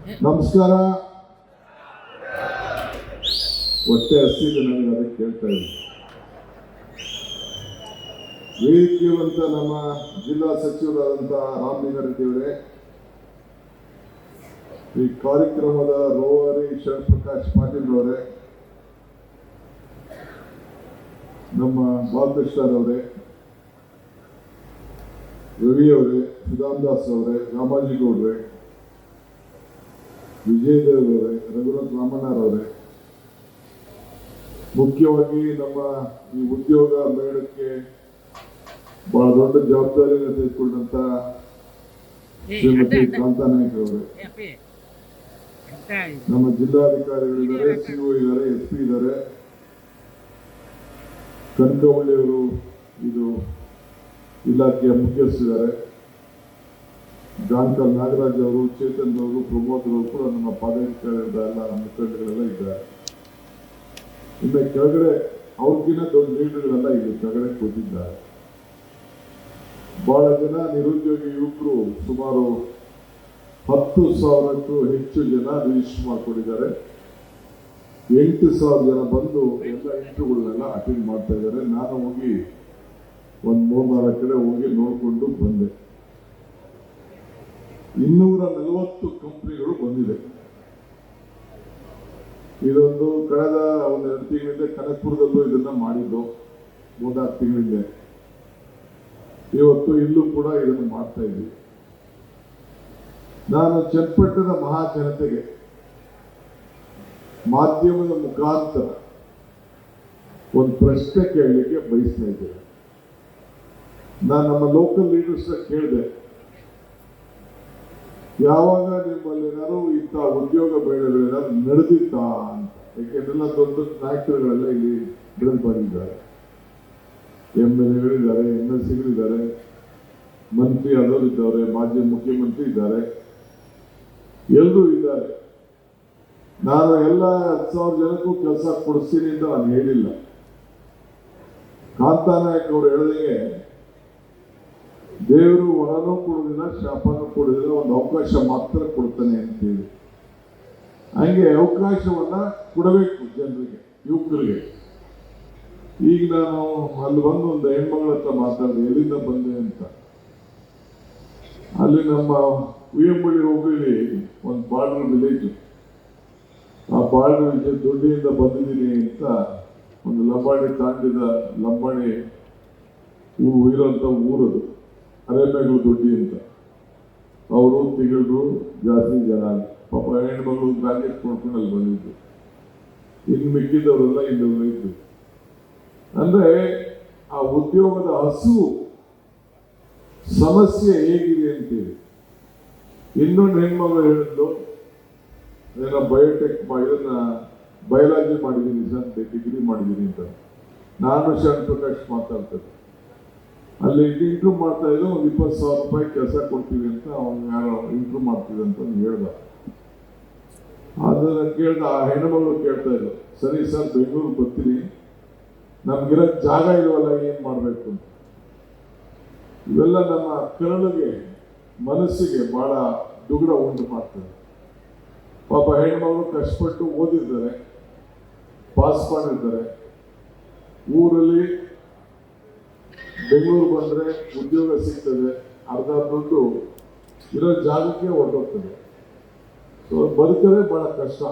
ನಮಸ್ಕಾರ. ಹೊಟ್ಟೆ ಹಸಿದು ನನಗೆ ಅದಕ್ಕೆ ಕೇಳ್ತಾ ಇದ್ದೀನಿ. ವೇದಿಕೆಯಂತ ನಮ್ಮ ಜಿಲ್ಲಾ ಸಚಿವರಾದಂಥ ರಾಮಲಿಂಗಾರೆಡ್ಡಿ ಅವರೇ, ಈ ಕಾರ್ಯಕ್ರಮದ ರೋವರಿ ಶರಣ್ಪ್ರಕಾಶ್ ಪಾಟೀಲ್ ಅವರೇ, ನಮ್ಮ ಬಾಲಕೃಷ್ಣ ಅವರೇ, ರವಿ ಅವರೇ, ಸುಧಾಮದಾಸ್ ಅವರೇ, ರಾಮಾಜಿ ಗೌಡ್ರೆ, ವಿಜಯದೇವ್ ಅವರೇ, ರಘುನಾಥ್ ರಾಮಣ್ಣರವರೇ, ಮುಖ್ಯವಾಗಿ ನಮ್ಮ ಈ ಉದ್ಯೋಗ ಮೇಳಕ್ಕೆ ಬಹಳ ದೊಡ್ಡ ಜವಾಬ್ದಾರಿಯನ್ನು ತೆಗೆದುಕೊಂಡಂತ ಶ್ರೀಮತಿ ಕಾಂತಾ ನಾಯ್ಕ ಅವರೇ, ನಮ್ಮ ಜಿಲ್ಲಾಧಿಕಾರಿಗಳಿದ್ದಾರೆ, ಸಿಒ ಇದ್ದಾರೆ, SP ಇದ್ದಾರೆ, ಕನಕವಳ್ಳಿಯವರು ಇದು ಇಲಾಖೆಯ ಮುಖ್ಯಸ್ಥರಿದ್ದಾರೆ, ಜಾನ್ಕಲ್ ನಾಗರಾಜ್ ಅವರು, ಚೇತನ್ ಅವರು, ಪ್ರಮೋದ್ ಅವರು ಕೂಡ ನಮ್ಮ ಪಾದಾಧಿಕಾರಿಗಳೆಲ್ಲ ನಮ್ಮ ಮುಖಂಡಗಳೆಲ್ಲ ಇದ್ದಾರೆ. ಇನ್ನು ಕೆಳಗಡೆ ಅವ್ರಿಗಿನ್ನ ದೊಡ್ಡ ಲೀಡರ್ಗಳೆಲ್ಲ ಇಲ್ಲಿ ಕೆಳಗಡೆ ಕೂತಿದ್ದಾರೆ. ಬಹಳ ಜನ ನಿರುದ್ಯೋಗಿ ಯುವಕರು, ಸುಮಾರು 10,000ಕ್ಕೂ ಹೆಚ್ಚು ಜನ ರಿಜಿಸ್ಟರ್ ಮಾಡಿಕೊಂಡಿದ್ದಾರೆ. 8,000 ಜನ ಬಂದು ಎಲ್ಲ ಇಂಟರ್ವ್ಯೂಗಳನ್ನೆಲ್ಲ ಅಟೆಂಡ್ ಮಾಡ್ತಾ ಇದ್ದಾರೆ. ನಾನು ಹೋಗಿ ಒಂದು 3-4 ಕಡೆ ಹೋಗಿ ನೋಡಿಕೊಂಡು ಬಂದೆ. 240 ಕಂಪನಿಗಳು ಬಂದಿದೆ. ಇದೊಂದು ಕಳೆದ 1-2 ತಿಂಗಳಿಂದ ಕನಕಪುರದಲ್ಲೂ ಇದನ್ನ ಮಾಡಿದ್ದು, 3-4 ತಿಂಗಳಿಂದ. ಇವತ್ತು ಇಲ್ಲೂ ಕೂಡ ಇದನ್ನು ಮಾಡ್ತಾ ಇದ್ದೀವಿ. ನಾನು ಚನ್ನಪಟ್ಟಣದ ಮಹಾಜನತೆಗೆ ಮಾಧ್ಯಮದ ಮುಖಾಂತರ ಒಂದು ಪ್ರಶ್ನೆ ಕೇಳಲಿಕ್ಕೆ ಬಯಸ್ತಾ ಇದ್ದೇನೆ. ನಾನು ನಮ್ಮ ಲೋಕಲ್ ಲೀಡರ್ಸ್ ಕೇಳಿದೆ, ಯಾವಾಗ ನಿಮ್ಮಲ್ಲಿ ಏನಾದ್ರು ಇಂಥ ಉದ್ಯೋಗ ಬೇಡಗಳೇನಾದ್ರು ನಡೆದಿತ್ತಾ ಅಂತ. ಯಾಕೆಂದ್ರೆಲ್ಲ ದೊಡ್ಡ ನಾಯಕರುಗಳೆಲ್ಲ ಇಲ್ಲಿ ಬೆಳೆದು ಬಂದಿದ್ದಾರೆ, MLAಗಳಿದ್ದಾರೆ, MLCಗಳಿದ್ದಾರೆ, ಮಂತ್ರಿ ಆದವರು ಇದ್ದಾರೆ, ಮಾಜಿ ಮುಖ್ಯಮಂತ್ರಿ ಇದ್ದಾರೆ, ಎಲ್ಲರೂ ಇದ್ದಾರೆ. ನಾನು ಎಲ್ಲ 10,000 ಜನಕ್ಕೂ ಕೆಲಸ ಕೊಡಿಸ್ತೀನಿ ಅಂತ ನಾನು ಹೇಳಿಲ್ಲ. ಕಾಂತಾ ನಾಯಕ್ ಅವರು ಹೇಳಿದಂಗೆ ದೇವರು ವರನೂ ಕೊಡುವುದಿಲ್ಲ, ಶಾಪನೂ ಕೊಡುವುದಿಲ್ಲ, ಒಂದು ಅವಕಾಶ ಮಾತ್ರ ಕೊಡ್ತಾನೆ ಅಂತೇಳಿ. ಹಂಗೆ ಅವಕಾಶವನ್ನ ಕೊಡಬೇಕು ಜನರಿಗೆ, ಯುವಕರಿಗೆ. ಈಗ ನಾನು ಅಲ್ಲಿ ಬಂದು ಒಂದು ಹೆಣ್ಮಗಳ ಹತ್ರ ಮಾತಾಡಿದೆ, ಎಲ್ಲಿಂದ ಬಂದೆ ಅಂತ. ಅಲ್ಲಿ ನಮ್ಮ ಉಯ್ಯಂಬಳ್ಳಿ ಹೋಬಳಿ ಒಂದು ಬಾರ್ಡರ್ ವಿಲೇಜ್, ಆ ಬಾರ್ಡರ್ ವಿಲೇಜ್ ದೊಡ್ಡಿಯಿಂದ ಬಂದಿದ್ದೀನಿ ಅಂತ ಒಂದು ಲಂಬಾಣಿ ತಾಂಡಿದ ಲಂಬಾಣಿ ಇರೋಂಥ ಊರದು, ಅರೆಮೆಗಳು ದೊಡ್ಡಿ ಅಂತ. ಅವರು ತಿಂಗಳು ಜಾಸ್ತಿ ಜನ, ಪಾಪ ಹೆಣ್ಮಗಳು ಬ್ಯಾಗೇಜ್ ಕೊಡ್ಕೊಂಡು ಅಲ್ಲಿ ಬಂದಿದ್ದು. ಇನ್ನು ಮಿಕ್ಕಿದವರೆಲ್ಲ ಇಲ್ಲಿ ಇದ್ದು. ಅಂದ್ರೆ ಆ ಉದ್ಯೋಗದ ಹಸು ಸಮಸ್ಯೆ ಹೇಗಿದೆ ಅಂತೇಳಿ. ಇನ್ನೊಂದು ಹೆಣ್ಮಗಳು ಹೇಳಿದ್ದು, ಏನೋ ಬಯೋಟೆಕ್ ಇದನ್ನ ಬಯಾಲಜಿ ಮಾಡಿದ್ದೀನಿ ಸರ್, ಡಿಗ್ರಿ ಮಾಡಿದ್ದೀನಿ ಅಂತ. ನಾನು ಶರಣ್ಪ್ರಕಾಶ್ ಮಾತಾಡ್ತೇನೆ. ಅಲ್ಲಿ ಇಂಟ್ರೂ ಮಾಡ್ತಾ ಇದ್ದು, ಒಂದು 20,000 ರೂಪಾಯಿ ಕೆಲಸ ಕೊಡ್ತೀವಿ ಅಂತ ಅವ್ನು ಯಾರೋ ಇಂಟ್ರೂ ಮಾಡ್ತೀವಿ ಅಂತ ಹೇಳ್ದ. ಅದನ್ನ ಕೇಳ್ದ, ಆ ಹೆಣ್ಣುಮಗಳು ಕೇಳ್ತಾ ಇದ್ರು, ಸರಿ ಸರ್ ಬೆಂಗಳೂರು ಬರ್ತೀನಿ, ನಮ್ಗಿರೋ ಜಾಗ ಇರುವಲ್ಲ, ಏನ್ ಮಾಡ್ಬೇಕು ಅಂತ. ಇವೆಲ್ಲ ನಮ್ಮ ಕರಳಿಗೆ, ಮನಸ್ಸಿಗೆ ಬಹಳ ದುಗುಡ ಉಂಟು ಮಾಡ್ತದೆ. ಪಾಪ ಹೆಣ್ಮಗಳು ಕಷ್ಟಪಟ್ಟು ಓದಿರ್ತಾರೆ, ಪಾಸ್ ಮಾಡಿರ್ತಾರೆ. ಊರಲ್ಲಿ ಬೆಂಗಳೂರು ಬಂದ್ರೆ ಉದ್ಯೋಗ ಸಿಗ್ತದೆ, ಅರ್ಧ ದುಡ್ಡು ಇರೋ ಜಾಗಕ್ಕೆ ಹೊರಟೋಗ್ತದೆ. ಸೊ ಬದುಕದೇ ಬಹಳ ಕಷ್ಟ.